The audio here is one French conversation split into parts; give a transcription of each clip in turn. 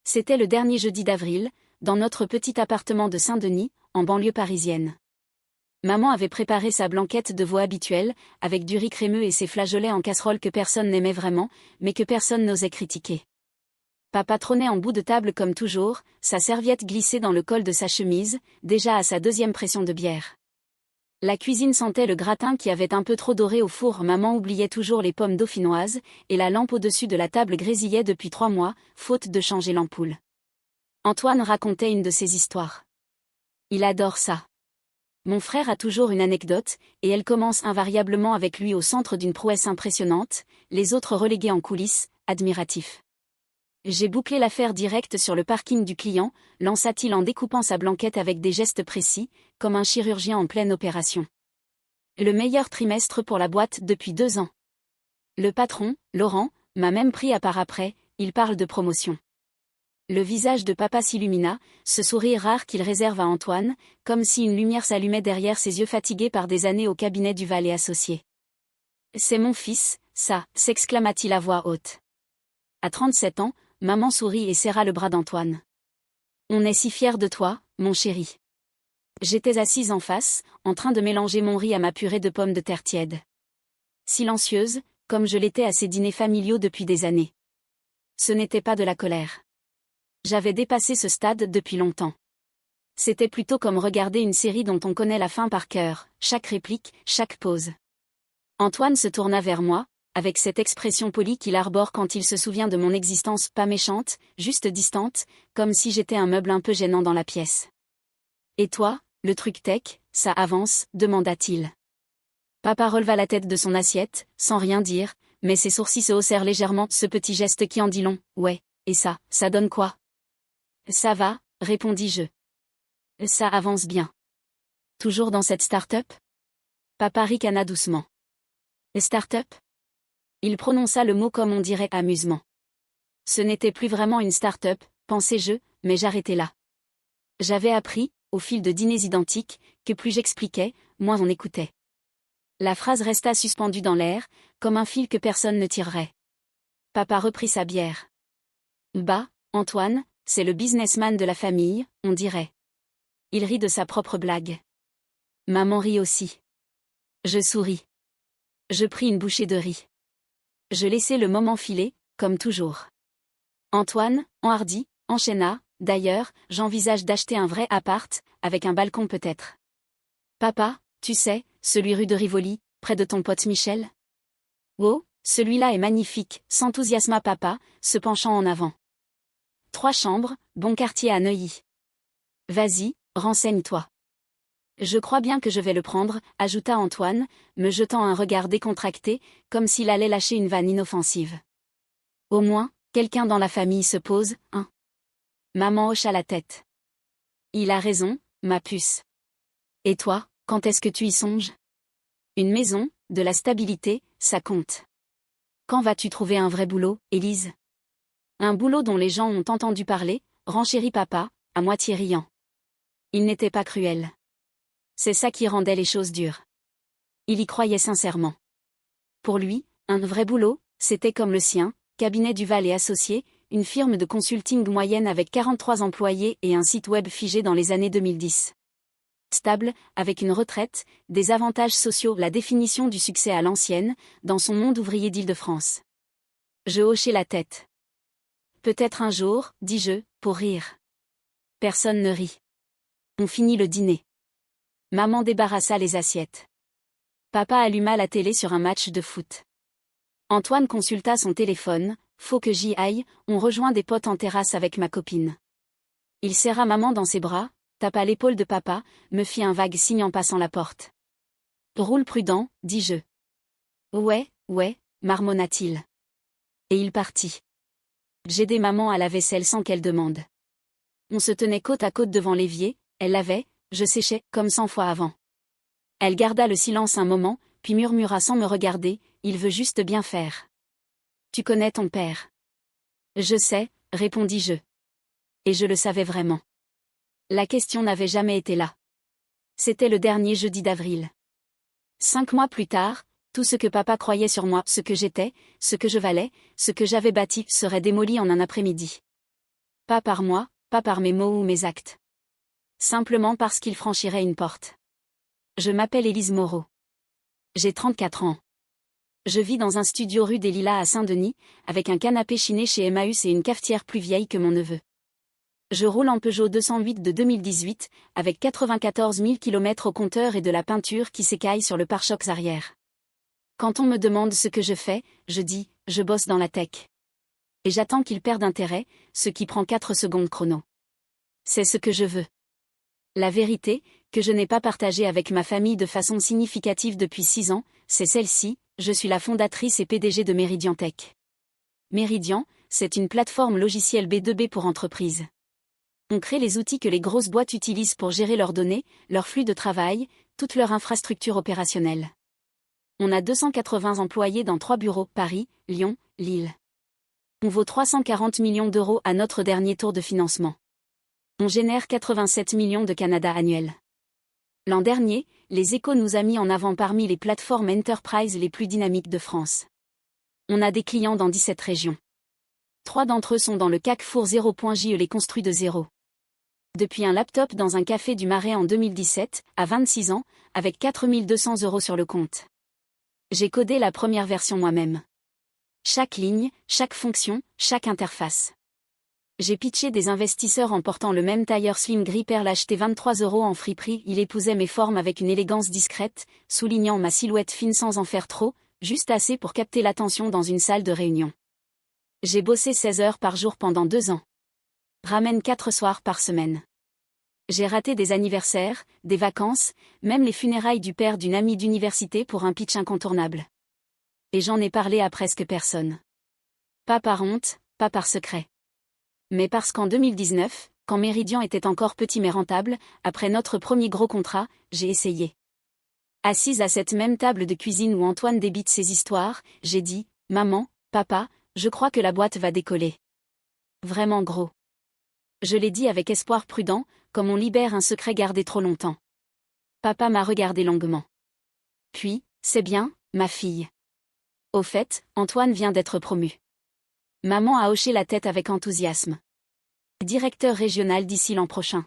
C'était le dernier jeudi d'avril, dans notre petit appartement de Saint-Denis, en banlieue parisienne. Maman avait préparé sa blanquette de veau habituelle, avec du riz crémeux et ses flageolets en casserole que personne n'aimait vraiment, mais que personne n'osait critiquer. Papa trônait en bout de table comme toujours, sa serviette glissée dans le col de sa chemise, déjà à sa deuxième pression de bière. La cuisine sentait le gratin qui avait un peu trop doré au four. Maman oubliait toujours les pommes dauphinoises, et la lampe au-dessus de la table grésillait depuis 3 mois, faute de changer l'ampoule. Antoine racontait une de ses histoires. Il adore ça. Mon frère a toujours une anecdote, et elle commence invariablement avec lui au centre d'une prouesse impressionnante, les autres relégués en coulisses, admiratifs. J'ai bouclé l'affaire directe sur le parking du client, lança-t-il en découpant sa blanquette avec des gestes précis, comme un chirurgien en pleine opération. Le meilleur trimestre pour la boîte depuis 2 ans. Le patron, Laurent, m'a même pris à part après, il parle de promotion. Le visage de papa s'illumina, ce sourire rare qu'il réserve à Antoine, comme si une lumière s'allumait derrière ses yeux fatigués par des années au cabinet Duval et Associés. « C'est mon fils, ça » s'exclama-t-il à voix haute. À 37 ans, maman sourit et serra le bras d'Antoine. « On est si fiers de toi, mon chéri. » J'étais assise en face, en train de mélanger mon riz à ma purée de pommes de terre tiède. Silencieuse, comme je l'étais à ces dîners familiaux depuis des années. Ce n'était pas de la colère. J'avais dépassé ce stade depuis longtemps. C'était plutôt comme regarder une série dont on connaît la fin par cœur, chaque réplique, chaque pause. Antoine se tourna vers moi, avec cette expression polie qu'il arbore quand il se souvient de mon existence pas méchante, juste distante, comme si j'étais un meuble un peu gênant dans la pièce. « Et toi, le truc tech, ça avance ?» demanda-t-il. Papa releva la tête de son assiette, sans rien dire, mais ses sourcils se haussèrent légèrement, ce petit geste qui en dit long. « Ouais, et ça donne quoi ?» « Ça va, » répondis-je. « Ça avance bien. » « Toujours dans cette start-up ?» Papa ricana doucement. « Start-up ?» Il prononça le mot comme on dirait amusement. Ce n'était plus vraiment une start-up, pensais-je, mais j'arrêtai là. J'avais appris, au fil de dîners identiques, que plus j'expliquais, moins on écoutait. La phrase resta suspendue dans l'air, comme un fil que personne ne tirerait. Papa reprit sa bière. « Bah, Antoine, c'est le businessman de la famille, on dirait. » Il rit de sa propre blague. Maman rit aussi. Je souris. Je pris une bouchée de riz. Je laissai le moment filer, comme toujours. Antoine, enhardi, enchaîna. D'ailleurs, j'envisage d'acheter un vrai appart, avec un balcon peut-être. Papa, tu sais, celui rue de Rivoli, près de ton pote Michel ? Oh, celui-là est magnifique, s'enthousiasma papa, se penchant en avant. 3 chambres, bon quartier à Neuilly. Vas-y, renseigne-toi. Je crois bien que je vais le prendre, ajouta Antoine, me jetant un regard décontracté, comme s'il allait lâcher une vanne inoffensive. Au moins, quelqu'un dans la famille se pose, hein ? Maman hocha la tête. Il a raison, ma puce. Et toi, quand est-ce que tu y songes ? Une maison, de la stabilité, ça compte. Quand vas-tu trouver un vrai boulot, Élise ? Un boulot dont les gens ont entendu parler, renchérit papa, à moitié riant. Il n'était pas cruel. C'est ça qui rendait les choses dures. Il y croyait sincèrement. Pour lui, un vrai boulot, c'était comme le sien, cabinet Duval et Associés, une firme de consulting moyenne avec 43 employés et un site web figé dans les années 2010. Stable, avec une retraite, des avantages sociaux, la définition du succès à l'ancienne, dans son monde ouvrier d'Île-de-France. Je hochai la tête. Peut-être un jour, dis-je, pour rire. Personne ne rit. On finit le dîner. Maman débarrassa les assiettes. Papa alluma la télé sur un match de foot. Antoine consulta son téléphone. Faut que j'y aille, on rejoint des potes en terrasse avec ma copine. Il serra maman dans ses bras, tapa l'épaule de papa, me fit un vague signe en passant la porte. Roule prudent, dis-je. Ouais, marmonna-t-il. Et il partit. J'aidai maman à la vaisselle sans qu'elle demande. On se tenait côte à côte devant l'évier, elle lavait, je séchais, comme 100 fois avant. Elle garda le silence un moment, puis murmura sans me regarder, il veut juste bien faire. Tu connais ton père. Je sais, répondis-je. Et je le savais vraiment. La question n'avait jamais été là. C'était le dernier jeudi d'avril. 5 mois plus tard, tout ce que papa croyait sur moi, ce que j'étais, ce que je valais, ce que j'avais bâti, serait démoli en un après-midi. Pas par moi, pas par mes mots ou mes actes. Simplement parce qu'il franchirait une porte. Je m'appelle Élise Moreau. J'ai 34 ans. Je vis dans un studio rue des Lilas à Saint-Denis, avec un canapé chiné chez Emmaüs et une cafetière plus vieille que mon neveu. Je roule en Peugeot 208 de 2018, avec 94 000 km au compteur et de la peinture qui s'écaille sur le pare-chocs arrière. Quand on me demande ce que je fais, je dis « je bosse dans la tech ». Et j'attends qu'il perde intérêt, ce qui prend 4 secondes chrono. C'est ce que je veux. La vérité, que je n'ai pas partagée avec ma famille de façon significative depuis 6 ans, c'est celle-ci: je suis la fondatrice et PDG de Meridian Tech. Meridian, c'est une plateforme logicielle B2B pour entreprises. On crée les outils que les grosses boîtes utilisent pour gérer leurs données, leurs flux de travail, toute leur infrastructure opérationnelle. On a 280 employés dans 3 bureaux, Paris, Lyon, Lille. On vaut 340 millions d'euros à notre dernier tour de financement. On génère 87 millions de Canada annuels. L'an dernier, Les Échos nous a mis en avant parmi les plateformes enterprise les plus dynamiques de France. On a des clients dans 17 régions. 3 d'entre eux sont dans le CAC Four 0.je les construit de zéro. Depuis un laptop dans un café du Marais en 2017, à 26 ans, avec 4 200 € sur le compte. J'ai codé la première version moi-même. Chaque ligne, chaque fonction, chaque interface. J'ai pitché des investisseurs en portant le même tailleur Slim Gripper l'acheté 23 € en friperie. Il épousait mes formes avec une élégance discrète, soulignant ma silhouette fine sans en faire trop, juste assez pour capter l'attention dans une salle de réunion. J'ai bossé 16 heures par jour pendant 2 ans. Ramène 4 soirs par semaine. J'ai raté des anniversaires, des vacances, même les funérailles du père d'une amie d'université pour un pitch incontournable. Et j'en ai parlé à presque personne. Pas par honte, pas par secret. Mais parce qu'en 2019, quand Meridian était encore petit mais rentable, après notre premier gros contrat, j'ai essayé. Assise à cette même table de cuisine où Antoine débite ses histoires, j'ai dit « Maman, papa, je crois que la boîte va décoller. » Vraiment gros. Je l'ai dit avec espoir prudent, comme on libère un secret gardé trop longtemps. Papa m'a regardé longuement. Puis, « C'est bien, ma fille. Au fait, Antoine vient d'être promu. » Maman a hoché la tête avec enthousiasme. Directeur régional d'ici l'an prochain.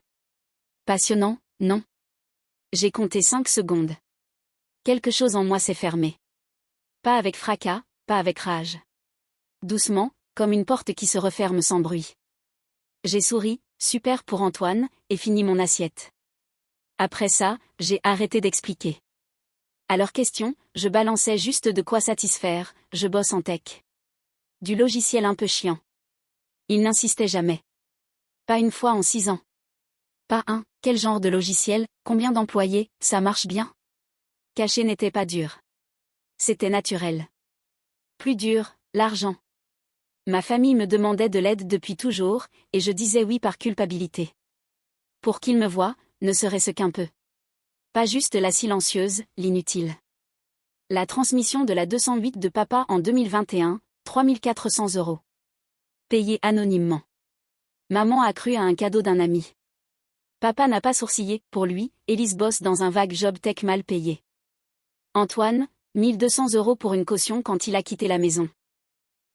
Passionnant, non? J'ai compté 5 secondes. Quelque chose en moi s'est fermé. Pas avec fracas, pas avec rage. Doucement, comme une porte qui se referme sans bruit. J'ai souri, super pour Antoine, et fini mon assiette. Après ça, j'ai arrêté d'expliquer. À leurs questions, je balançais juste de quoi satisfaire, je bosse en tech. Du logiciel un peu chiant. Ils n'insistaient jamais. Pas une fois en 6 ans. Pas un, quel genre de logiciel, combien d'employés, ça marche bien? Cacher n'était pas dur. C'était naturel. Plus dur, l'argent. Ma famille me demandait de l'aide depuis toujours, et je disais oui par culpabilité. Pour qu'ils me voient, ne serait-ce qu'un peu. Pas juste la silencieuse, l'inutile. La transmission de la 208 de papa en 2021, 3 400 €. Payé anonymement. Maman a cru à un cadeau d'un ami. Papa n'a pas sourcillé, pour lui, Élise bosse dans un vague job tech mal payé. Antoine, 1 200 € pour une caution quand il a quitté la maison.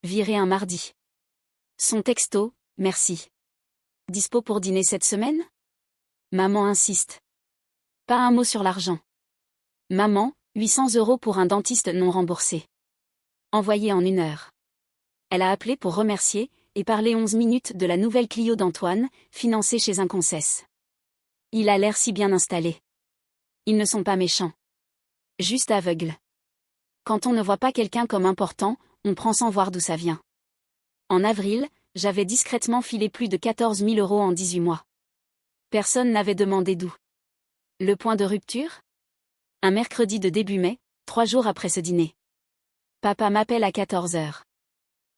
Viré un mardi. Son texto, merci. Dispo pour dîner cette semaine? Maman insiste. Pas un mot sur l'argent. Maman, 800 € pour un dentiste non remboursé. Envoyé en 1 heure. Elle a appelé pour remercier, et parler 11 minutes de la nouvelle Clio d'Antoine, financée chez un concesse. Il a l'air si bien installé. Ils ne sont pas méchants. Juste aveugles. Quand on ne voit pas quelqu'un comme important, on prend sans voir d'où ça vient. En avril, j'avais discrètement filé plus de 14 000 € en 18 mois. Personne n'avait demandé d'où. Le point de rupture? Un mercredi de début mai, 3 jours après ce dîner. Papa m'appelle à 14 h.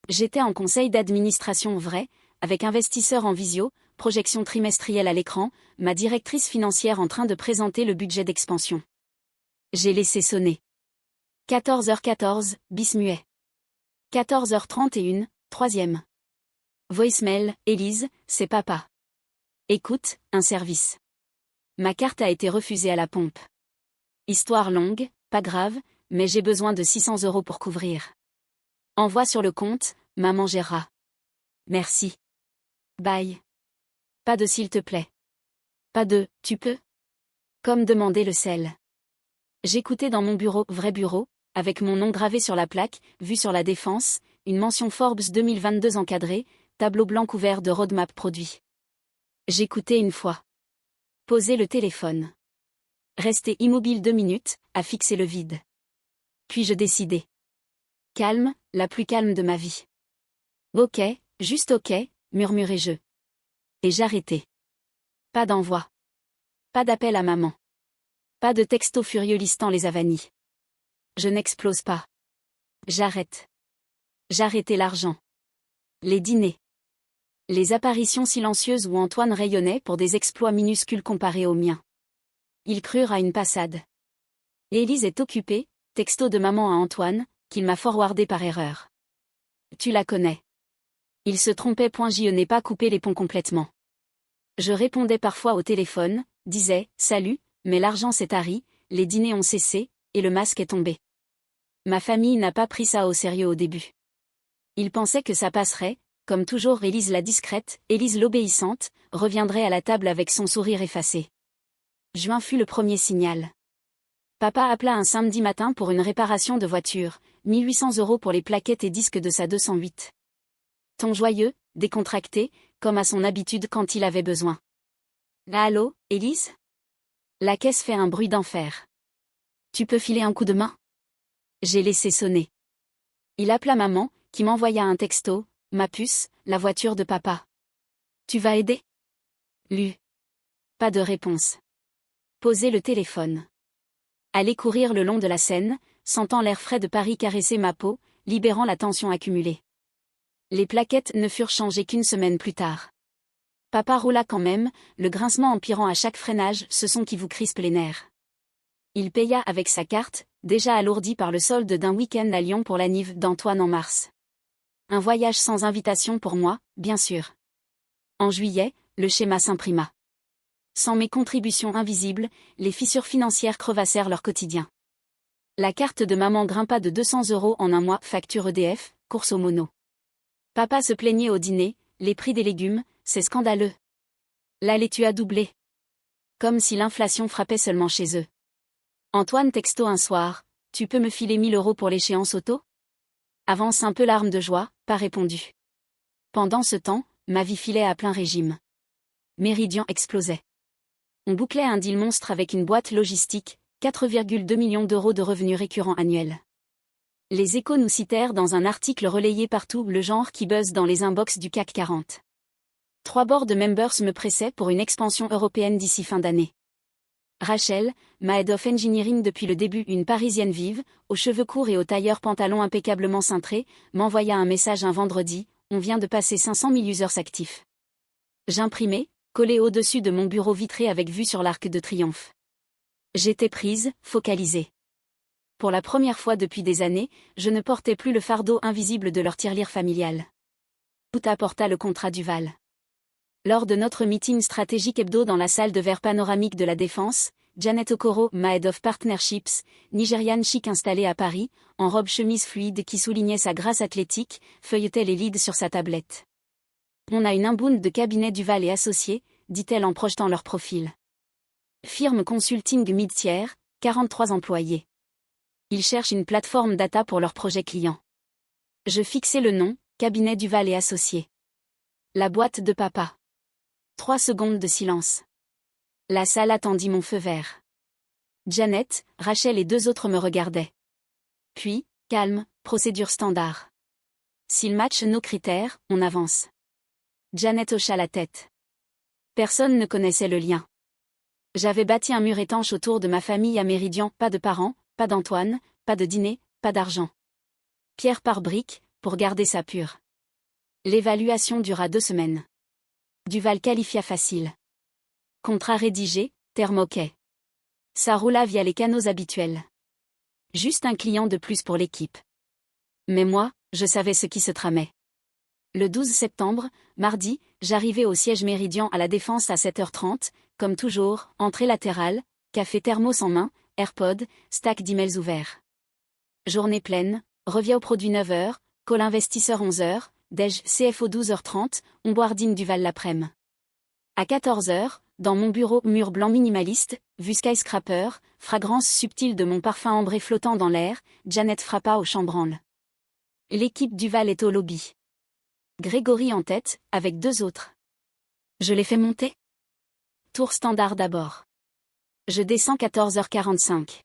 J'étais en conseil d'administration vrai, avec investisseurs en visio, projection trimestrielle à l'écran, ma directrice financière en train de présenter le budget d'expansion. J'ai laissé sonner. 14h14, bis muet. 14h31, troisième. Voicemail, Élise, c'est papa. Écoute, un service. Ma carte a été refusée à la pompe. Histoire longue, pas grave, mais j'ai besoin de 600 € pour couvrir. Envoie sur le compte, maman gérera. Merci. Bye. Pas de s'il te plaît. Pas de tu peux. Comme demandait le sel. J'écoutais dans mon bureau, vrai bureau, avec mon nom gravé sur la plaque, vue sur la défense, une mention Forbes 2022 encadrée, tableau blanc couvert de roadmap produit. J'écoutais une fois. Poser le téléphone. Rester immobile 2 minutes, à fixer le vide. Puis je décidai. Calme, la plus calme de ma vie. Ok, juste ok, murmurai-je. Et j'arrêtai. Pas d'envoi. Pas d'appel à maman. Pas de texto furieux listant les avanies. Je n'explose pas. J'arrête. J'arrêtais l'argent. Les dîners. Les apparitions silencieuses où Antoine rayonnait pour des exploits minuscules comparés aux miens. Ils crurent à une passade. Élise est occupée, texto de maman à Antoine, qu'il m'a forwardé par erreur. Tu la connais. Il se trompait. Je n'ai pas coupé les ponts complètement. Je répondais parfois au téléphone, disais « Salut », mais l'argent s'est tari, les dîners ont cessé, et le masque est tombé. Ma famille n'a pas pris ça au sérieux au début. Ils pensaient que ça passerait, comme toujours Élise la discrète, Élise l'obéissante, reviendrait à la table avec son sourire effacé. Juin fut le premier signal. Papa appela un samedi matin pour une réparation de voiture, 1800 € pour les plaquettes et disques de sa 208. Ton joyeux, décontracté, comme à son habitude quand il avait besoin. Allô, Élise ? La caisse fait un bruit d'enfer. Tu peux filer un coup de main ? J'ai laissé sonner. Il appela maman, qui m'envoya un texto, ma puce, la voiture de papa. Tu vas aider ? Lu. Pas de réponse. Poser le téléphone. Aller courir le long de la Seine, sentant l'air frais de Paris caresser ma peau, libérant la tension accumulée. Les plaquettes ne furent changées qu'une semaine plus tard. Papa roula quand même, le grincement empirant à chaque freinage, ce son qui vous crispe les nerfs. Il paya avec sa carte, déjà alourdie par le solde d'un week-end à Lyon pour l'anniv d'Antoine en mars. Un voyage sans invitation pour moi, bien sûr. En juillet, le schéma s'imprima. Sans mes contributions invisibles, les fissures financières crevassèrent leur quotidien. La carte de maman grimpa de 200 € en un mois, facture EDF, course au mono. Papa se plaignait au dîner, les prix des légumes, c'est scandaleux. La laitue a doublé. Comme si l'inflation frappait seulement chez eux. Antoine texto un soir, tu peux me filer 1000 € pour l'échéance auto ? Avance un peu larme de joie, pas répondu. Pendant ce temps, ma vie filait à plein régime. Méridian explosait. On bouclait un deal monstre avec une boîte logistique, 4,2 millions € de revenus récurrents annuels. Les Échos nous citèrent dans un article relayé partout le genre qui buzz dans les inbox du CAC 40. 3 board members me pressaient pour une expansion européenne d'ici fin d'année. Rachel, ma head of engineering depuis le début, une Parisienne vive, aux cheveux courts et au tailleur pantalon impeccablement cintré, m'envoya un message un vendredi, on vient de passer 500 000 users actifs. J'imprimais, collé au-dessus de mon bureau vitré avec vue sur l'Arc de Triomphe. J'étais prise, focalisée. Pour la première fois depuis des années, je ne portais plus le fardeau invisible de leur tirelire familiale. Tout apporta le contrat Duval. Lors de notre meeting stratégique hebdo dans la salle de verre panoramique de la Défense, Janet Okoro, ma Head of Partnerships, Nigériane chic installée à Paris, en robe chemise fluide qui soulignait sa grâce athlétique, feuilletait les leads sur sa tablette. On a une inbound de cabinet Duval et associés, dit-elle en projetant leur profil. Firme consulting mid-tiers, 43 employés. Ils cherchent une plateforme data pour leurs projets clients. Je fixai le nom, cabinet Duval et associés. La boîte de papa. 3 secondes de silence. La salle attendit mon feu vert. Janet, Rachel et 2 autres me regardaient. Puis, calme, procédure standard. S'ils matchent nos critères, on avance. Janet hocha la tête. Personne ne connaissait le lien. J'avais bâti un mur étanche autour de ma famille à Méridian, pas de parents, pas d'Antoine, pas de dîner, pas d'argent. Pierre par brique, pour garder ça pure. L'évaluation dura 2 semaines. Duval qualifia facile. Contrat rédigé, terme OK. Ça roula via les canaux habituels. Juste un client de plus pour l'équipe. Mais moi, je savais ce qui se tramait. Le 12 septembre, mardi, j'arrivais au siège Méridian à la Défense à 7h30, comme toujours, entrée latérale, café thermos en main, AirPod, stack d'emails ouverts. Journée pleine, revient au produit 9h, call investisseur 11h, déj. CFO 12h30, onboarding Duval l'après-midi. À 14h, dans mon bureau, mur blanc minimaliste, vue skyscraper, fragrance subtile de mon parfum ambré flottant dans l'air, Janet frappa au chambranle. L'équipe Duval est au lobby. Grégory en tête, avec 2 autres. Je les fais monter? Tour standard d'abord. Je descends 14h45.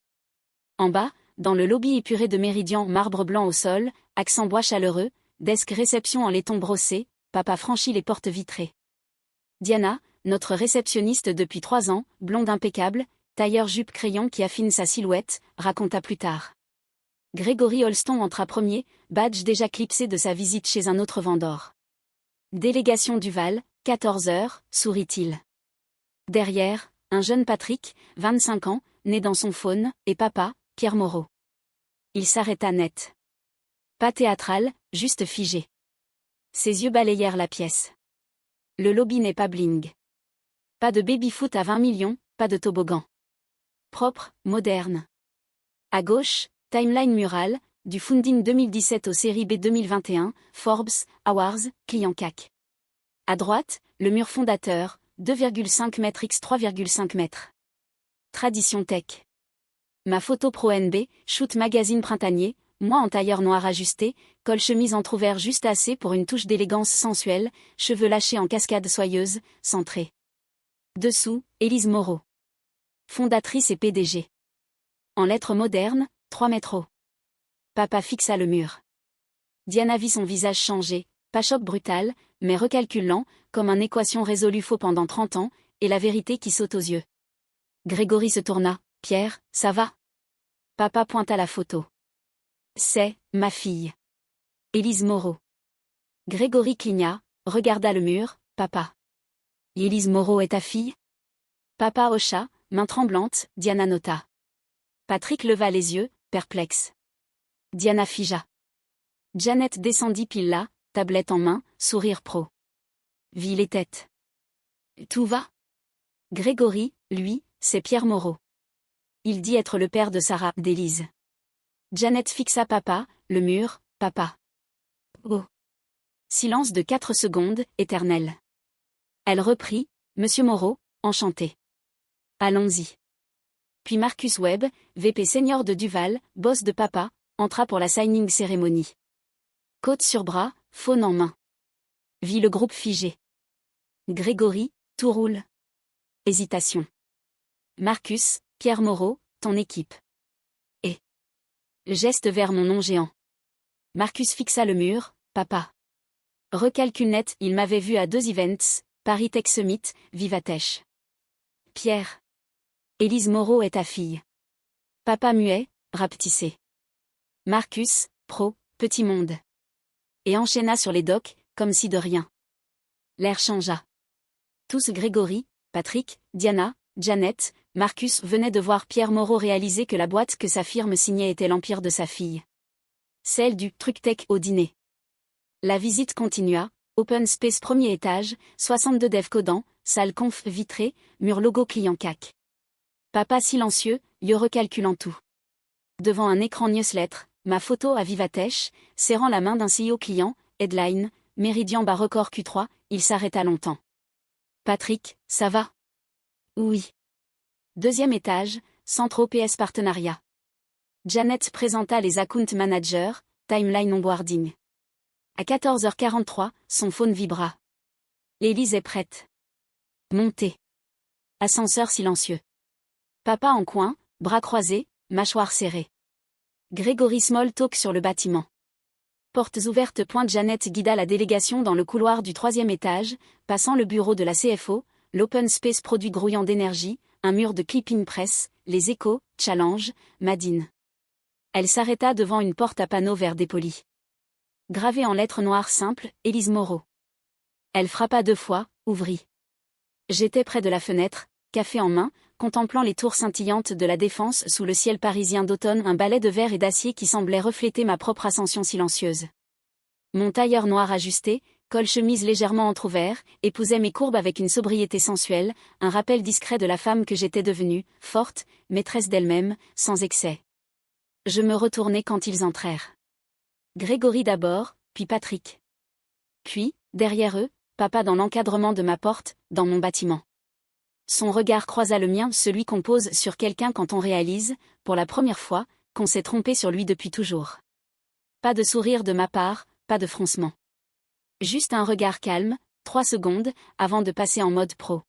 En bas, dans le lobby épuré de Méridien, marbre blanc au sol, accent bois chaleureux, desk réception en laiton brossé, papa franchit les portes vitrées. Diana, notre réceptionniste depuis 3 ans, blonde impeccable, tailleur jupe crayon qui affine sa silhouette, raconta plus tard. Grégory Holston entra premier, badge déjà clipsé de sa visite chez un autre vendeur. Délégation Duval, 14h, sourit-il. Derrière, un jeune Patrick, 25 ans, né dans son faune, et papa, Pierre Moreau. Il s'arrêta net. Pas théâtral, juste figé. Ses yeux balayèrent la pièce. Le lobby n'est pas bling. Pas de baby-foot à 20 millions, pas de toboggan. Propre, moderne. À gauche, timeline murale, du funding 2017 aux séries B 2021, Forbes, Awards, client CAC. À droite, le mur fondateur, 2,5 m x 3,5 m. Tradition tech. Ma photo pro NB, shoot magazine printanier, moi en tailleur noir ajusté, col chemise entrouvert juste assez pour une touche d'élégance sensuelle, cheveux lâchés en cascade soyeuse, centrés. Dessous, Élise Moreau. Fondatrice et PDG. En lettres modernes, 3 mètres haut. Papa fixa le mur. Diana vit son visage changer, pas choc brutal, mais recalculant, comme un équation résolue faux pendant 30 ans, et la vérité qui saute aux yeux. Grégory se tourna. Pierre, ça va? Papa pointa la photo. C'est ma fille. Élise Moreau. Grégory cligna, regarda le mur. Papa. Élise Moreau est ta fille? Papa hocha, main tremblante, Diana nota. Patrick leva les yeux, perplexe. Diana figea. Janet descendit pile là, tablette en main, sourire pro. Vit les têtes. Tout va? Grégory, lui, c'est Pierre Moreau. Il dit être le père de Sarah, d'Élise. Janet fixa papa, le mur, papa. Oh. Silence de 4 secondes, éternel. Elle reprit, Monsieur Moreau, enchanté. Allons-y. Puis Marcus Webb, VP senior de Duval, boss de papa, entra pour la signing cérémonie. Côte sur bras, faune en main. Vit le groupe figé. Grégory, tout roule. Hésitation. Marcus, Pierre Moreau, ton équipe. Et. Geste vers mon nom géant. Marcus fixa le mur, papa. Recalcul net, il m'avait vu à 2 events, Paris Tech Summit, Vivatech. Pierre. Élise Moreau est ta fille. Papa muet, rapetissé. Marcus, pro, petit monde. Et enchaîna sur les docks, comme si de rien. L'air changea. Tous Grégory, Patrick, Diana, Janet, Marcus venaient de voir Pierre Moreau réaliser que la boîte que sa firme signait était l'empire de sa fille. Celle du truc tech au dîner. La visite continua, open space premier étage, 62 dev codants, salle conf vitrée, mur logo client CAC. Papa silencieux, yeux recalculant tout. Devant un écran newsletter, ma photo à Vivatech, serrant la main d'un CEO client, headline, Méridien record Q3, il s'arrêta longtemps. Patrick, ça va? Oui. 2e étage, centre OPS partenariat. Janet présenta les account managers, timeline onboarding. À 14h43, son phone vibra. Élise est prête. Montez. Ascenseur silencieux. Papa en coin, bras croisés, mâchoire serrée. Grégory small talk sur le bâtiment. Portes ouvertes. Janet guida la délégation dans le couloir du 3e étage, passant le bureau de la CFO, l'open space produit grouillant d'énergie, un mur de clipping press, les échos, challenge, Madine. Elle s'arrêta devant une porte à panneaux vert dépoli. Gravée en lettres noires simples, Élise Moreau. Elle frappa 2 fois, ouvrit. J'étais près de la fenêtre, café en main, contemplant les tours scintillantes de la Défense sous le ciel parisien d'automne, un balai de verre et d'acier qui semblait refléter ma propre ascension silencieuse. Mon tailleur noir ajusté, col chemise légèrement entrouvert, épousait mes courbes avec une sobriété sensuelle, un rappel discret de la femme que j'étais devenue, forte, maîtresse d'elle-même, sans excès. Je me retournai quand ils entrèrent. Grégory d'abord, puis Patrick. Puis, derrière eux, papa dans l'encadrement de ma porte, dans mon bâtiment. Son regard croisa le mien, celui qu'on pose sur quelqu'un quand on réalise, pour la première fois, qu'on s'est trompé sur lui depuis toujours. Pas de sourire de ma part, pas de froncement. Juste un regard calme, 3 secondes, avant de passer en mode pro.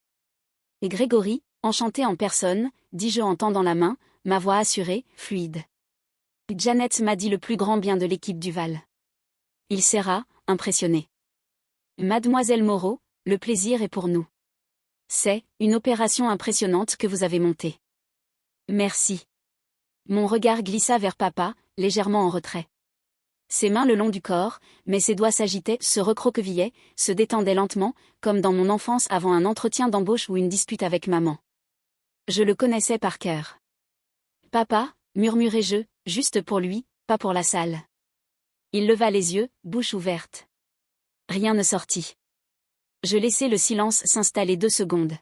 Et Grégory, enchanté en personne, dis-je en tendant la main, ma voix assurée, fluide. Janet m'a dit le plus grand bien de l'équipe Duval. Il serra, impressionné. Mademoiselle Moreau, le plaisir est pour nous. C'est une opération impressionnante que vous avez montée. Merci. Mon regard glissa vers papa, légèrement en retrait. Ses mains le long du corps, mais ses doigts s'agitaient, se recroquevillaient, se détendaient lentement, comme dans mon enfance avant un entretien d'embauche ou une dispute avec maman. Je le connaissais par cœur. Papa, murmurai-je, juste pour lui, pas pour la salle. Il leva les yeux, bouche ouverte. Rien ne sortit. Je laissai le silence s'installer 2 secondes.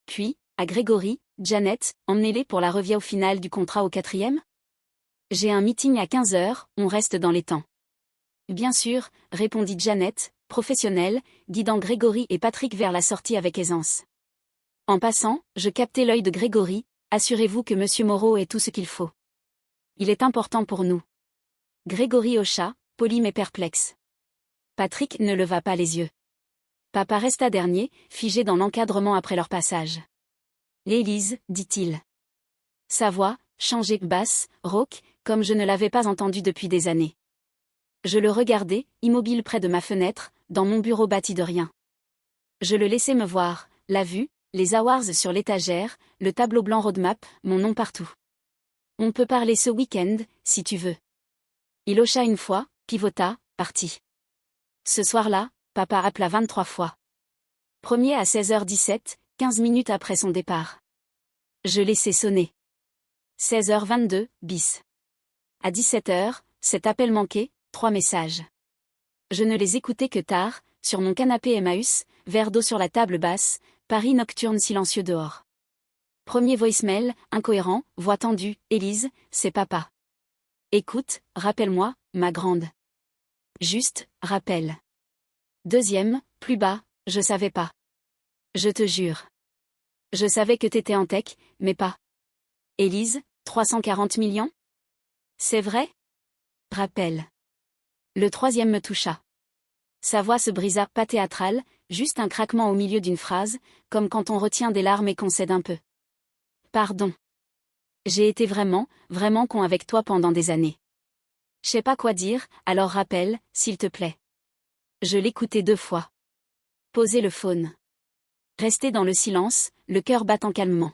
Puis, à Grégory, Janet, emmenez-les pour la review finale du contrat au 4e ? J'ai un meeting à 15h, on reste dans les temps. Bien sûr, répondit Janet, professionnelle, guidant Grégory et Patrick vers la sortie avec aisance. En passant, je captai l'œil de Grégory, assurez-vous que Monsieur Moreau ait tout ce qu'il faut. Il est important pour nous. Grégory hocha, poli mais perplexe. Patrick ne leva pas les yeux. Papa resta dernier, figé dans l'encadrement après leur passage. Élise, dit-il. Sa voix, changée, basse, rauque, comme je ne l'avais pas entendue depuis des années. Je le regardais, immobile près de ma fenêtre, dans mon bureau bâti de rien. Je le laissais me voir, la vue, les awards sur l'étagère, le tableau blanc roadmap, mon nom partout. On peut parler ce week-end, si tu veux. Il hocha une fois, pivota, partit. Ce soir-là, papa appela 23 fois. Premier à 16h17, 15 minutes après son départ. Je laissais sonner. 16h22, bis. À 17h, cet appel manqué, 3 messages. Je ne les écoutais que tard, sur mon canapé Emmaüs, verre d'eau sur la table basse, Paris nocturne silencieux dehors. Premier voicemail, incohérent, voix tendue, Élise, c'est papa. Écoute, rappelle-moi, ma grande. Juste, rappel. Deuxième, plus bas, je savais pas. Je te jure. Je savais que t'étais en tech, mais pas. Élise, 340 millions ? C'est vrai ? Rappel. Le troisième me toucha. Sa voix se brisa, pas théâtrale, juste un craquement au milieu d'une phrase, comme quand on retient des larmes et qu'on cède un peu. Pardon. J'ai été vraiment, vraiment con avec toi pendant des années. Je sais pas quoi dire, alors rappelle, s'il te plaît. Je l'écoutais 2 fois. Posez le phone. Resté dans le silence, le cœur battant calmement.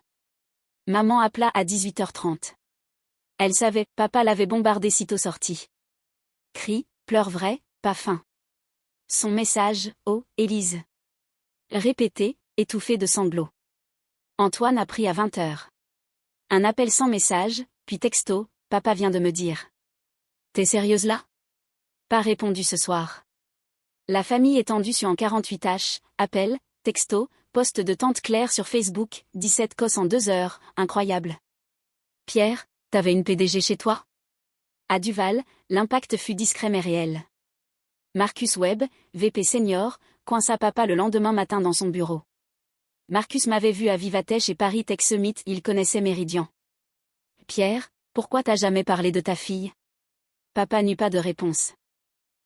Maman appela à 18h30. Elle savait, papa l'avait bombardé sitôt sorti. Cris, pleurs vrais, pas fins. Son message, oh, Élise. Répété, étouffé de sanglots. Antoine a pris à 20h. Un appel sans message, puis texto, papa vient de me dire. T'es sérieuse là ? Pas répondu ce soir. La famille étendue sur en 48H, appel, texto, post de tante Claire sur Facebook, 17 cos en 2 heures, incroyable. Pierre, t'avais une PDG chez toi ? À Duval, l'impact fut discret mais réel. Marcus Webb, VP senior, coinça papa le lendemain matin dans son bureau. Marcus m'avait vu à Vivatech et Paris Tech Summit, il connaissait Méridian. Pierre, pourquoi t'as jamais parlé de ta fille ? Papa n'eut pas de réponse.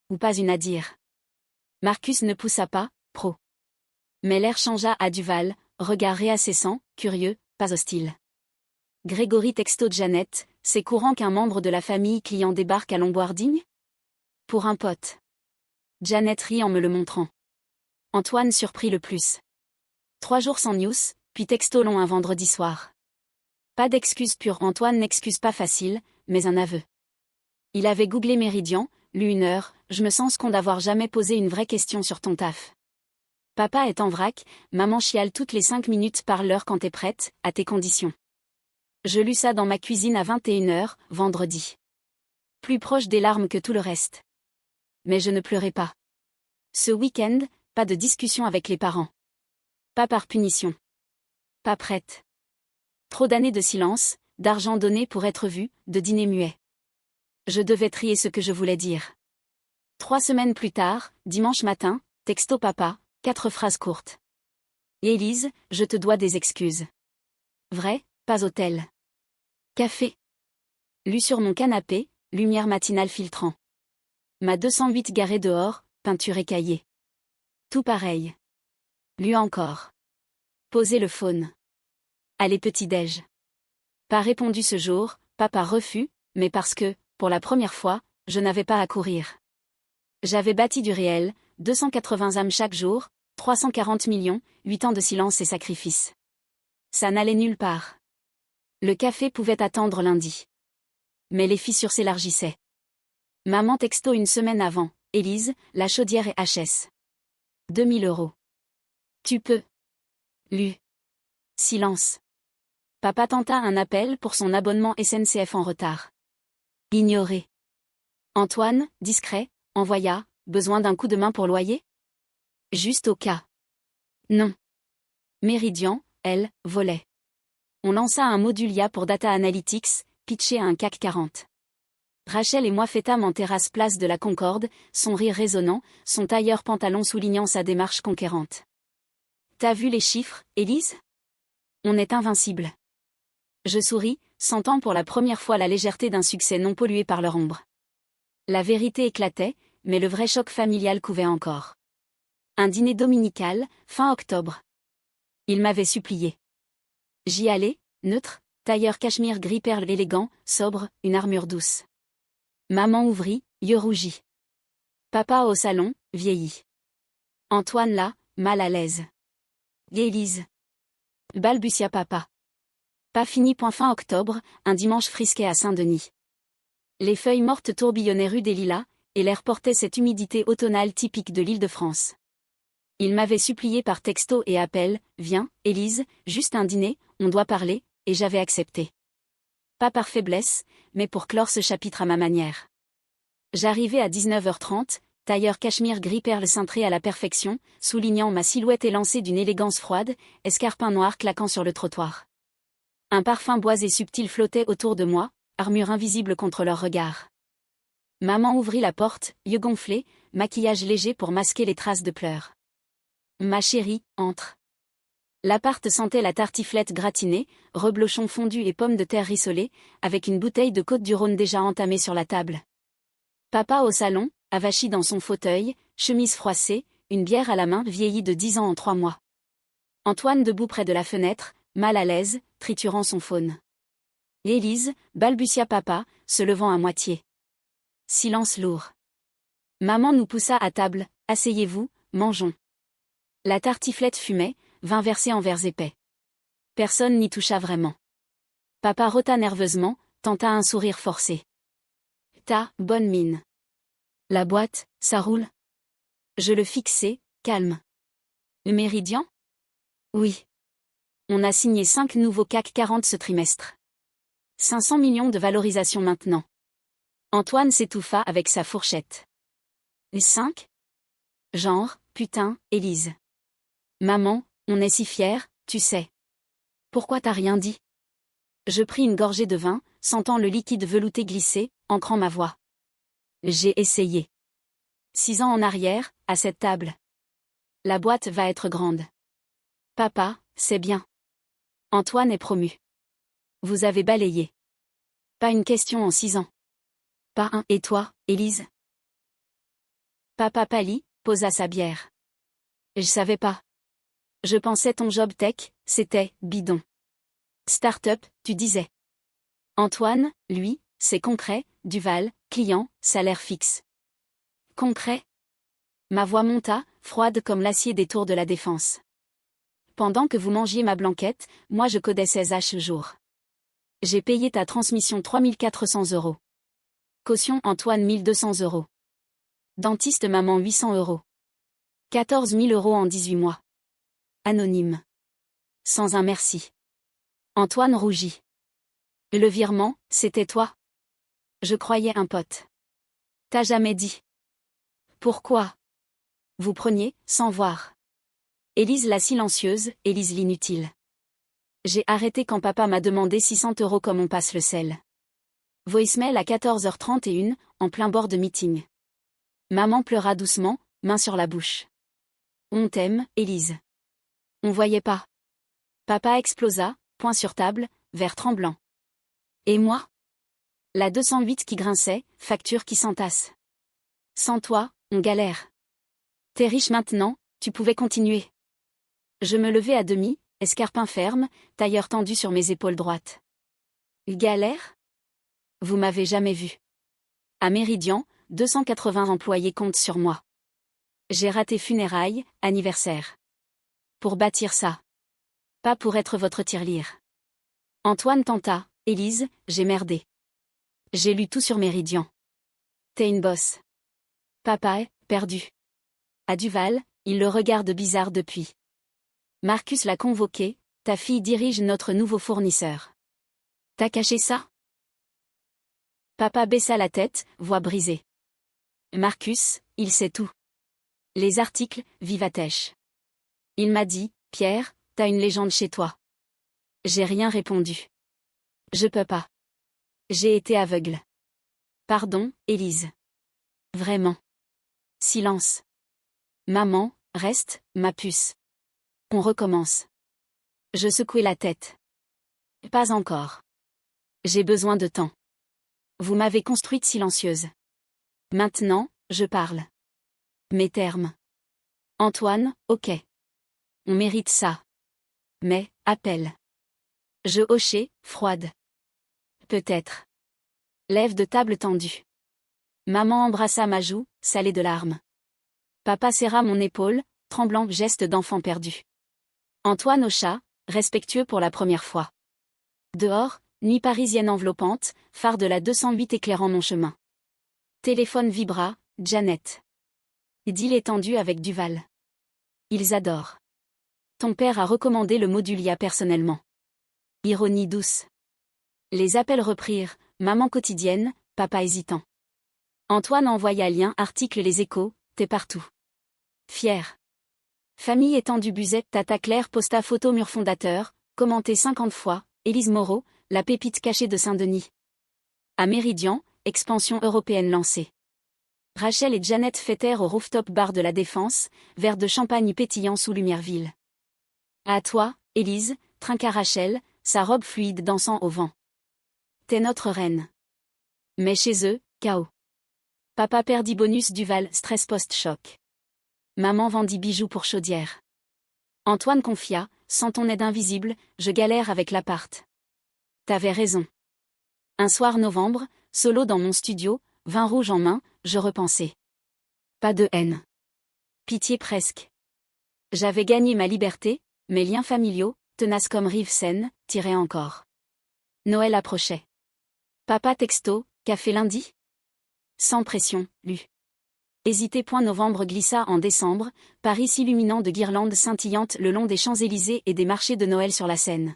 Ou pas une à dire. Marcus ne poussa pas, pro. Mais l'air changea à Duval, regard réascessant, curieux, pas hostile. Grégory texto de Janet, c'est courant qu'un membre de la famille client débarque à Longboarding ? Pour un pote. Janet rit en me le montrant. Antoine surprit le plus. 3 jours sans news, puis texto long un vendredi soir. Pas d'excuse pure, Antoine n'excuse pas facile, mais un aveu. Il avait googlé Méridian, lu 1 heure, je me sens con d'avoir jamais posé une vraie question sur ton taf. Papa est en vrac, maman chiale toutes les 5 minutes par l'heure quand t'es prête, à tes conditions. Je lus ça dans ma cuisine à 21h, vendredi. Plus proche des larmes que tout le reste. Mais je ne pleurais pas. Ce week-end, pas de discussion avec les parents. Pas par punition. Pas prête. Trop d'années de silence, d'argent donné pour être vu, de dîner muet. Je devais trier ce que je voulais dire. 3 semaines plus tard, dimanche matin, texto papa, 4 phrases courtes. Élise, je te dois des excuses. Vrai, pas hôtel. Café. Lu sur mon canapé, lumière matinale filtrant. Ma 208 garée dehors, peinture écaillée. Tout pareil. Lu encore. Poser le phone. Allez petit-déj. Pas répondu ce jour, papa refus, mais parce que, pour la première fois, je n'avais pas à courir. J'avais bâti du réel, 280 âmes chaque jour, 340 millions, 8 ans de silence et sacrifice. Ça n'allait nulle part. Le café pouvait attendre lundi. Mais les fissures s'élargissaient. Maman texto une semaine avant, Élise, la chaudière est HS. 2000 €. Tu peux. Lu. Silence. Papa tenta un appel pour son abonnement SNCF en retard. Ignoré. Antoine, discret, envoya, besoin d'un coup de main pour loyer? Juste au cas. Non. Méridian, elle, volait. On lança un module IA pour Data Analytics, pitché à un CAC 40. Rachel et moi fêtâmes en terrasse place de la Concorde, son rire résonnant, son tailleur pantalon soulignant sa démarche conquérante. T'as vu les chiffres, Élise? On est invincible. Je souris, sentant pour la première fois la légèreté d'un succès non pollué par leur ombre. La vérité éclatait, mais le vrai choc familial couvait encore. Un dîner dominical, fin octobre. Il m'avait supplié. J'y allais, neutre, tailleur cachemire gris perle élégant, sobre, une armure douce. Maman ouvrit, yeux rougis. Papa au salon, vieilli. Antoine là, mal à l'aise. Élise. Balbutia papa. Pas fini. Fin octobre, un dimanche frisquet à Saint-Denis. Les feuilles mortes tourbillonnaient rue des Lilas, et l'air portait cette humidité automnale typique de l'Île-de-France. Il m'avait supplié par texto et appel, viens, Élise, juste un dîner, on doit parler, et j'avais accepté. Pas par faiblesse, mais pour clore ce chapitre à ma manière. J'arrivais à 19h30, tailleur cachemire gris perle cintré à la perfection, soulignant ma silhouette élancée d'une élégance froide, escarpin noir claquant sur le trottoir. Un parfum boisé subtil flottait autour de moi, armure invisible contre leur regard. Maman ouvrit la porte, yeux gonflés, maquillage léger pour masquer les traces de pleurs. Ma chérie, entre. L'appart sentait la tartiflette gratinée, reblochon fondu et pommes de terre rissolées, avec une bouteille de Côte-du-Rhône déjà entamée sur la table. Papa au salon, avachi dans son fauteuil, chemise froissée, une bière à la main vieillie de 10 ans en 3 mois. Antoine debout près de la fenêtre, mal à l'aise, triturant son faune. Élise, balbutia papa, se levant à moitié. Silence lourd. Maman nous poussa à table, asseyez-vous, mangeons. La tartiflette fumait, vin versé en verres épais. Personne n'y toucha vraiment. Papa rota nerveusement, tenta un sourire forcé. Ta bonne mine. La boîte, ça roule? Je le fixai, calme. Le Méridien? Oui. On a signé 5 nouveaux CAC 40 ce trimestre. 500 millions de valorisation maintenant. Antoine s'étouffa avec sa fourchette. Les 5? Genre, putain, Élise. Maman, on est si fiers, tu sais. Pourquoi t'as rien dit? Je pris une gorgée de vin, sentant le liquide velouté glisser, ancrant ma voix. J'ai essayé. 6 ans en arrière, à cette table. La boîte va être grande. Papa, c'est bien. Antoine est promu. Vous avez balayé. Pas une question en 6 ans. Pas un. Et toi, Élise? Papa pâlit, posa sa bière. Je savais pas. Je pensais ton job tech, c'était bidon. Start-up, tu disais. Antoine, lui, c'est concret, Duval, client, salaire fixe. Concret? Ma voix monta, froide comme l'acier des tours de la Défense. Pendant que vous mangiez ma blanquette, moi je codais 16 H jour. J'ai payé ta transmission 3400 €. Caution Antoine 1200 €. Dentiste maman 800 €. 14 000 € en 18 mois. Anonyme. Sans un merci. Antoine rougit. Le virement, c'était toi? Je croyais un pote. T'as jamais dit. Pourquoi? Vous preniez, sans voir. Élise la silencieuse, Élise l'inutile. J'ai arrêté quand papa m'a demandé 600 € comme on passe le sel. Voicemail à 14h31, en plein bord de meeting. Maman pleura doucement, main sur la bouche. On t'aime, Élise. On voyait pas. Papa explosa, poing sur table, verre tremblant. Et moi? La 208 qui grinçait, facture qui s'entasse. Sans toi, on galère. T'es riche maintenant, tu pouvais continuer. Je me levai à demi, escarpin ferme, tailleur tendu sur mes épaules droites. Galère? Vous m'avez jamais vu. À Méridian, 280 employés comptent sur moi. J'ai raté funérailles, anniversaire. Pour bâtir ça. Pas pour être votre tirelire. Antoine tenta, Élise, j'ai merdé. J'ai lu tout sur Méridian. T'es une bosse. Papa est perdu. À Duval, il le regarde bizarre depuis. Marcus l'a convoqué, ta fille dirige notre nouveau fournisseur. T'as caché ça? Papa baissa la tête, voix brisée. Marcus, il sait tout. Les articles, Vivatech. Il m'a dit, Pierre, t'as une légende chez toi. J'ai rien répondu. Je peux pas. J'ai été aveugle. Pardon, Élise. Vraiment. Silence. Maman, reste, ma puce. On recommence. Je secouai la tête. Pas encore. J'ai besoin de temps. Vous m'avez construite silencieuse. Maintenant, je parle. Mes termes. Antoine, ok. On mérite ça. Mais, appelle. Je hochai, froide. Peut-être. Lève de table tendue. Maman embrassa ma joue, salée de larmes. Papa serra mon épaule, tremblant geste d'enfant perdu. Antoine hocha, respectueux pour la première fois. Dehors, nuit parisienne enveloppante, phare de la 208 éclairant mon chemin. Téléphone vibra, Janet. Deal étendu avec Duval. Ils adorent. Ton père a recommandé le Modulia personnellement. Ironie douce. Les appels reprirent, maman quotidienne, papa hésitant. Antoine envoya lien article Les Échos, t'es partout. Fier. Famille étendue Buzet, Tata Claire posta photo mur fondateur, commenté 50 fois, Élise Moreau, la pépite cachée de Saint-Denis. À Méridian, expansion européenne lancée. Rachel et Janet fêtèrent au rooftop bar de la Défense, verre de champagne pétillant sous Lumièreville. À toi, Élise, trinqua Rachel, sa robe fluide dansant au vent. T'es notre reine. Mais chez eux, chaos. Papa perdit bonus Duval, stress post-choc. Maman vendit bijoux pour chaudière. Antoine confia, sans ton aide invisible, je galère avec l'appart. T'avais raison. Un soir novembre, solo dans mon studio, vin rouge en main, je repensais. Pas de haine. Pitié presque. J'avais gagné ma liberté, mes liens familiaux, tenaces comme rive Seine, tiraient encore. Noël approchait. Papa texto, café lundi? Sans pression, lu. Hésité. Novembre glissa en décembre, Paris s'illuminant de guirlandes scintillantes le long des Champs-Élysées et des marchés de Noël sur la Seine.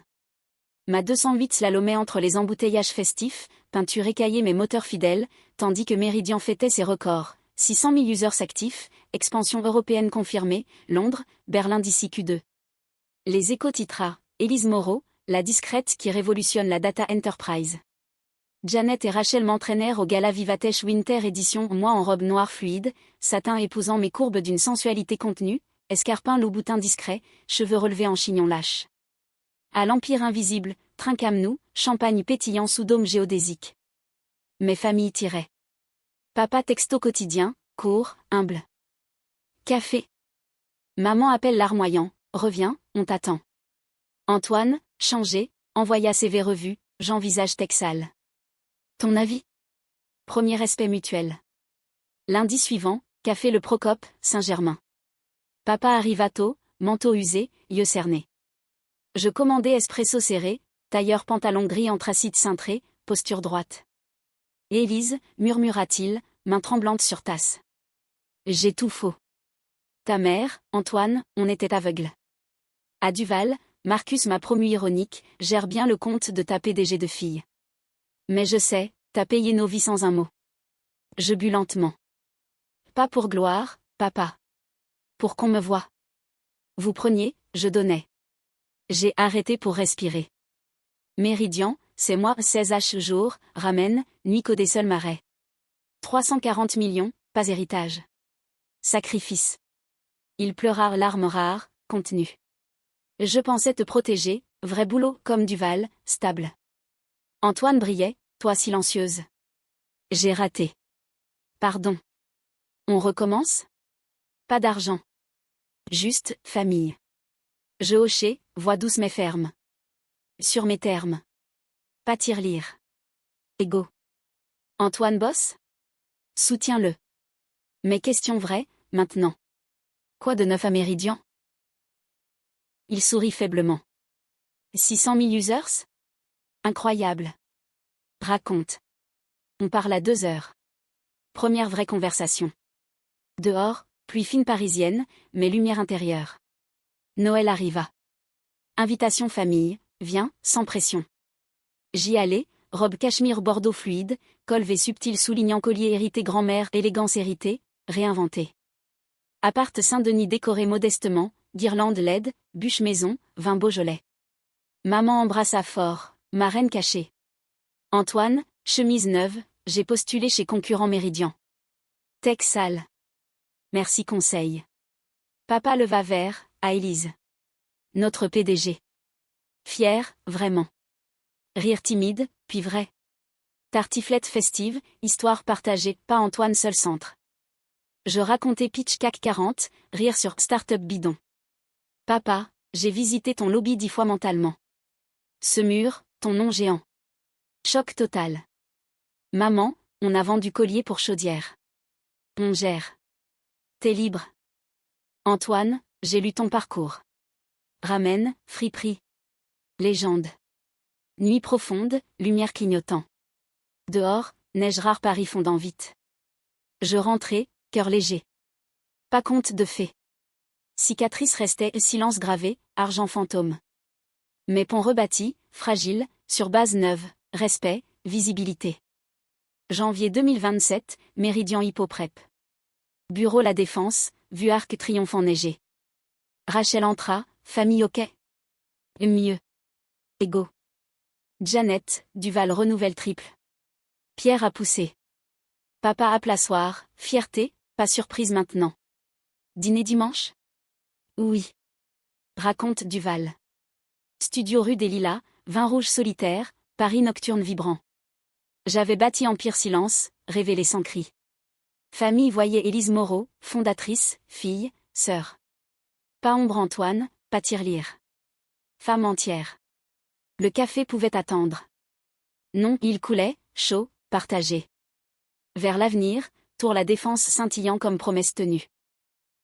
Ma 208 slalomait entre les embouteillages festifs, peinture écaillée mais moteur fidèle, tandis que Méridian fêtait ses records. 600 000 users actifs, expansion européenne confirmée, Londres, Berlin d'ici Q2. Les Échos titra, Élise Moreau, la discrète qui révolutionne la data enterprise. Janet et Rachel m'entraînèrent au gala Vivatech Winter Edition, moi en robe noire fluide, satin épousant mes courbes d'une sensualité contenue, escarpin louboutin discret, cheveux relevés en chignon lâche. À l'Empire invisible, trinquâmes-nous, champagne pétillant sous dôme géodésique. Mes familles tiraient. Papa texto quotidien, court, humble. Café. Maman appelle larmoyant, reviens, on t'attend. Antoine, changé, envoya CV revu, j'envisage Texal. Ton avis? Premier respect mutuel. Lundi suivant, café Le Procope, Saint-Germain. Papa arriva tôt, manteau usé, yeux cernés. Je commandai espresso serré, tailleur pantalon gris anthracite cintré, posture droite. Élise, murmura-t-il, main tremblante sur tasse. J'ai tout faux. Ta mère, Antoine, on était aveugles. À Duval, Marcus m'a promu ironique, gère bien le compte de ta PDG de fille. Mais je sais, t'as payé nos vies sans un mot. Je bus lentement. Pas pour gloire, papa. Pour qu'on me voie. Vous preniez, je donnais. J'ai arrêté pour respirer. Méridian, c'est moi 16h jour, ramène, nuit des seuls marais. 340 millions, pas héritage. Sacrifice. Il pleura larmes rares, contenues. Je pensais te protéger, vrai boulot, comme Duval, stable. Antoine brillait, toi silencieuse. J'ai raté. Pardon. On recommence? Pas d'argent. Juste, famille. Je hochai, voix douce mais ferme. Sur mes termes. Pas tirelire. Ego. Antoine bosse? Soutiens-le. Mais question vraie, maintenant. Quoi de neuf à Méridian? Il sourit faiblement. 600 000 users? Incroyable. Raconte. On parle à 2 heures. Première vraie conversation. Dehors, pluie fine parisienne, mais lumière intérieure. Noël arriva. Invitation famille, viens, sans pression. J'y allais, robe cachemire bordeaux fluide, col V subtil soulignant collier hérité grand-mère, élégance héritée, réinventée. Appart Saint-Denis décoré modestement, guirlande LED, bûche maison, vin Beaujolais. Maman embrassa fort, marraine cachée. Antoine, chemise neuve, j'ai postulé chez concurrent Méridian. Tech sale. Merci conseil. Papa leva verre, à Élise. Notre PDG. Fier, vraiment. Rire timide, puis vrai. Tartiflette festive, histoire partagée, pas Antoine seul centre. Je racontais pitch CAC 40, rire sur Startup bidon. Papa, j'ai visité ton lobby 10 fois mentalement. Ce mur, ton nom géant. Choc total. Maman, on a vendu collier pour chaudière. On gère. T'es libre. Antoine, j'ai lu ton parcours. Ramène, friperie. Légende. Nuit profonde, lumière clignotant. Dehors, neige rare Paris fondant vite. Je rentrais, cœur léger. Pas compte de fées. Cicatrice restait, silence gravé, argent fantôme. Mais pont rebâti, fragile, sur base neuve, respect, visibilité. Janvier 2027, Méridian Hippoprep. Bureau La Défense, vue Arc Triomphe enneigé. Rachel entra, famille ok. Mieux. Ego. Janet, Duval renouvelle triple. Pierre a poussé. Papa à plassoir, fierté, pas surprise maintenant. Dîner dimanche? Oui. Raconte Duval. Studio rue des Lilas, vin rouge solitaire, Paris nocturne vibrant. J'avais bâti empire silence, révélé sans cri. Famille voyait Élise Moreau, fondatrice, fille, sœur. Pas ombre Antoine, pas tirelire. Femme entière. Le café pouvait attendre. Non, il coulait, chaud, partagé. Vers l'avenir, tour La Défense scintillant comme promesse tenue.